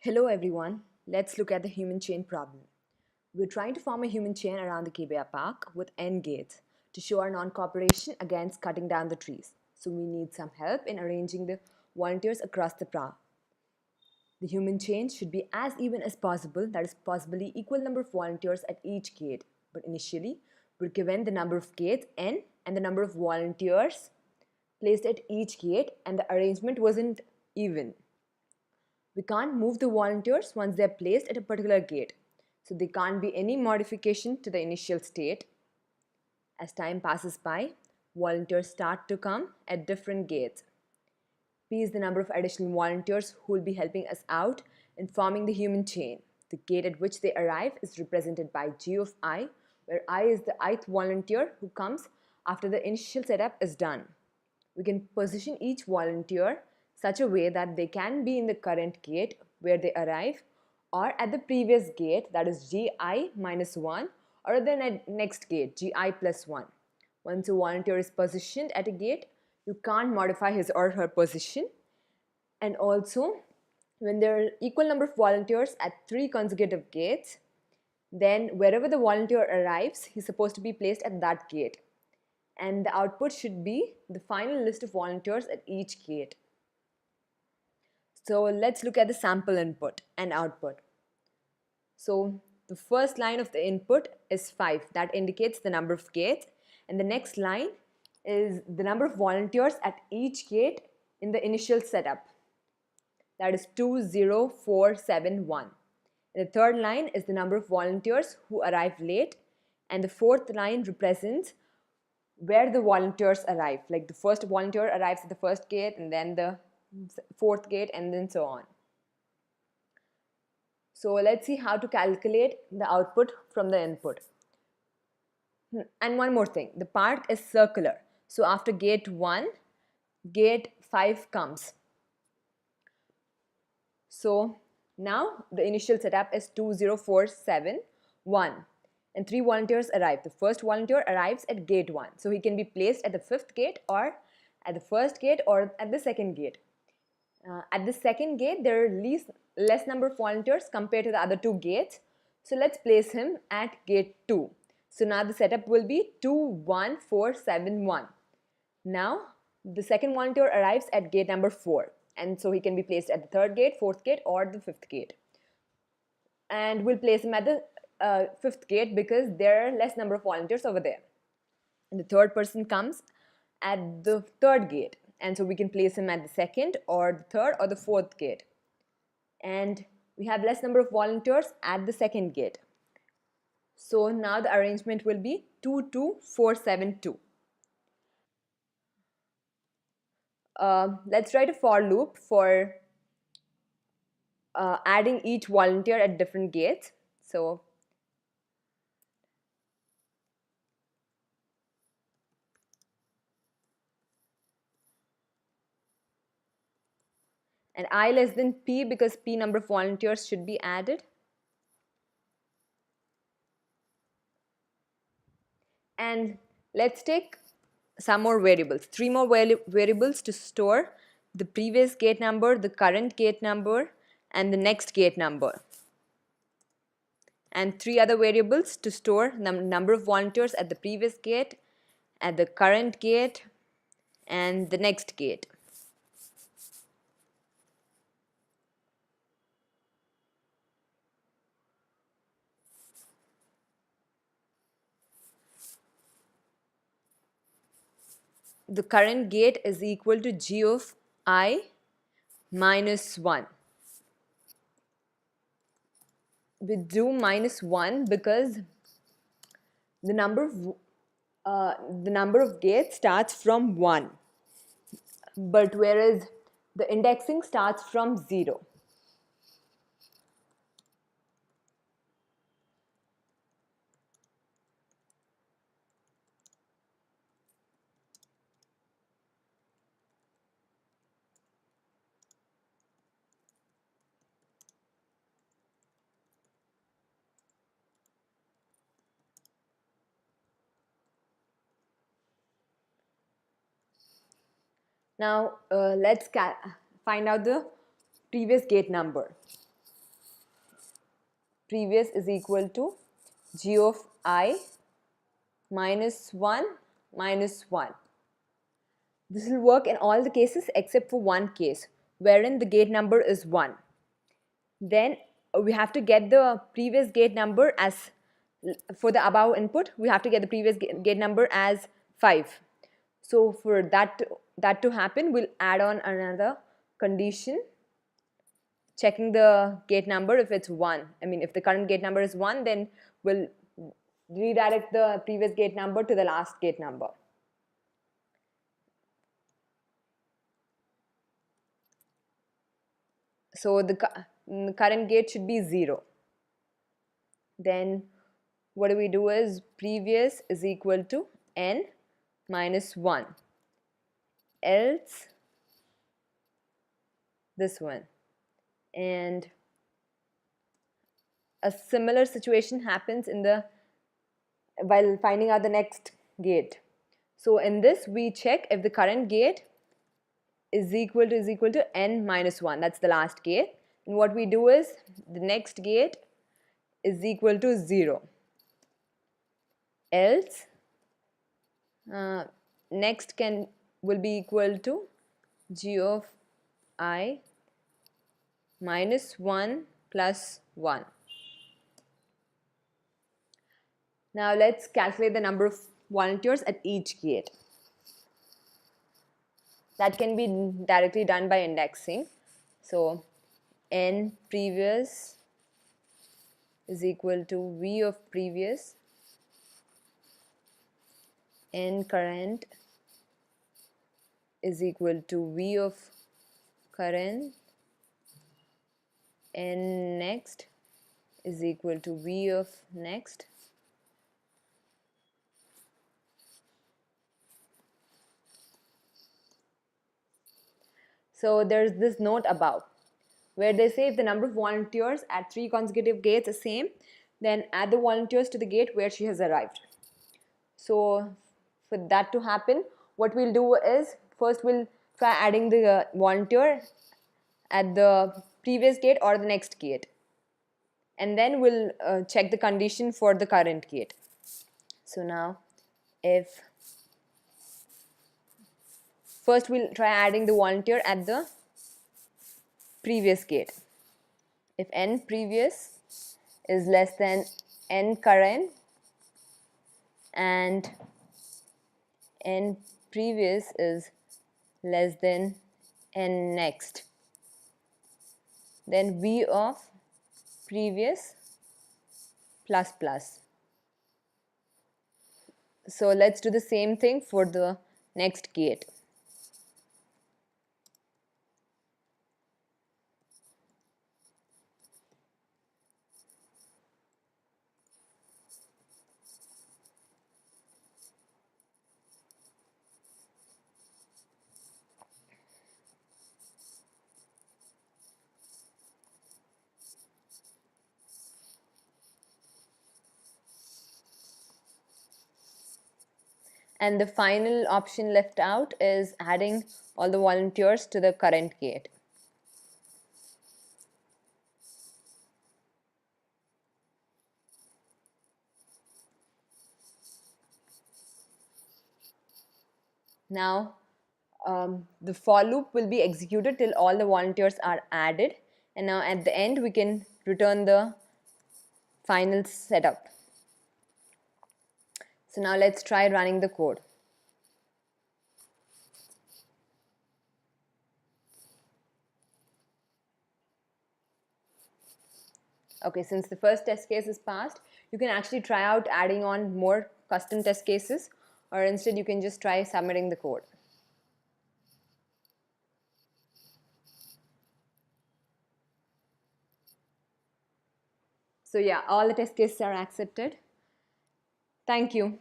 Hello everyone, let's look at the human chain problem. We're trying to form a human chain around the Kebeya Park with N gates to show our non-cooperation against cutting down the trees. So we need some help in arranging the volunteers across the park. The human chain should be as even as possible, that is possibly equal number of volunteers at each gate. But initially, we're given the number of gates N and the number of volunteers placed at each gate, and the arrangement wasn't even. We can't move the volunteers once they're placed at a particular gate. So there can't be any modification to the initial state. As time passes by, volunteers start to come at different gates. P is the number of additional volunteers who will be helping us out in forming the human chain. The gate at which they arrive is represented by G of I, where I is the ith volunteer who comes after the initial setup is done. We can position each volunteer such a way that they can be in the current gate where they arrive, or at the previous gate, that is Gi minus 1, or the next gate, Gi plus 1. Once a volunteer is positioned at a gate, you can't modify his or her position. And also, when there are equal number of volunteers at 3 consecutive gates, then wherever the volunteer arrives, he's supposed to be placed at that gate. And the output should be the final list of volunteers at each gate. So let's look at the sample input and output. So the first line of the input is 5. That indicates the number of gates. And the next line is the number of volunteers at each gate in the initial setup. That is 20471. And the third line is the number of volunteers who arrive late. And the fourth line represents where the volunteers arrive. Like the first volunteer arrives at the first gate, and then the fourth gate, and then so on. So let's see how to calculate the output from the input. And one more thing, the part is circular. So after gate 1, gate 5 comes. So now the initial setup is 20471 and 3 volunteers arrive. The first volunteer arrives at gate 1. So he can be placed at the 5th gate, or at the first gate, or at the second gate. At the second gate, there are less number of volunteers compared to the other 2 gates. So let's place him at gate 2. So now the setup will be 21471. Now the second volunteer arrives at gate number 4. And so he can be placed at the 3rd gate, 4th gate, or the 5th gate. And we'll place him at the 5th gate because there are less number of volunteers over there. And the third person comes at the 3rd gate. And so we can place him at the 2nd, or the 3rd, or the 4th gate. And we have less number of volunteers at the 2nd gate. So now the arrangement will be 22472. Let's write a for loop for adding each volunteer at different gates. So and I less than P, because P number of volunteers should be added. And let's take some more variables, 3 more variables to store the previous gate number, the current gate number, and the next gate number. And 3 other variables to store the number of volunteers at the previous gate, at the current gate, and the next gate. The current gate is equal to G of I minus 1. We do minus 1 because the number of gates starts from 1, but whereas the indexing starts from 0. Now let's find out the previous gate number. previous is equal to g of I minus 1 minus 1. This will work in all the cases except for one case, wherein the gate number is 1. Then we have to get the previous gate number as, for the above input, we have to get the previous gate number as 5. So for that to happen, we'll add on another condition, checking the gate number if it's 1. I mean, if the current gate number is 1, then we'll redirect the previous gate number to the last gate number. So the current gate should be 0. Then what do we do is previous is equal to n minus 1, else this one. And a similar situation happens in the while finding out the next gate. So in this we check if the current gate is equal to n minus 1. That's the last gate. And what we do is the next gate is equal to 0. Else next will be equal to g of I minus 1 plus 1. Now let's calculate the number of volunteers at each gate. That can be directly done by indexing. So n previous is equal to v of previous, n current is equal to v of current, n next is equal to v of next. So there's this note above where they say if the number of volunteers at 3 consecutive gates is same, then add the volunteers to the gate where she has arrived. So for that to happen, what we'll do is first we'll try adding the volunteer at the previous gate or the next gate, and then we'll check the condition for the current gate. So now if first we'll try adding the volunteer at the previous gate. If n previous is less than n current and n previous is less than n next, then v of previous plus plus. So let's do the same thing for the next gate. And the final option left out is adding all the volunteers to the current gate. Now the for loop will be executed till all the volunteers are added, and now at the end we can return the final setup. So now let's try running the code. Okay, since the first test case is passed, you can actually try out adding on more custom test cases, or instead you can just try submitting the code. So yeah, all the test cases are accepted. Thank you.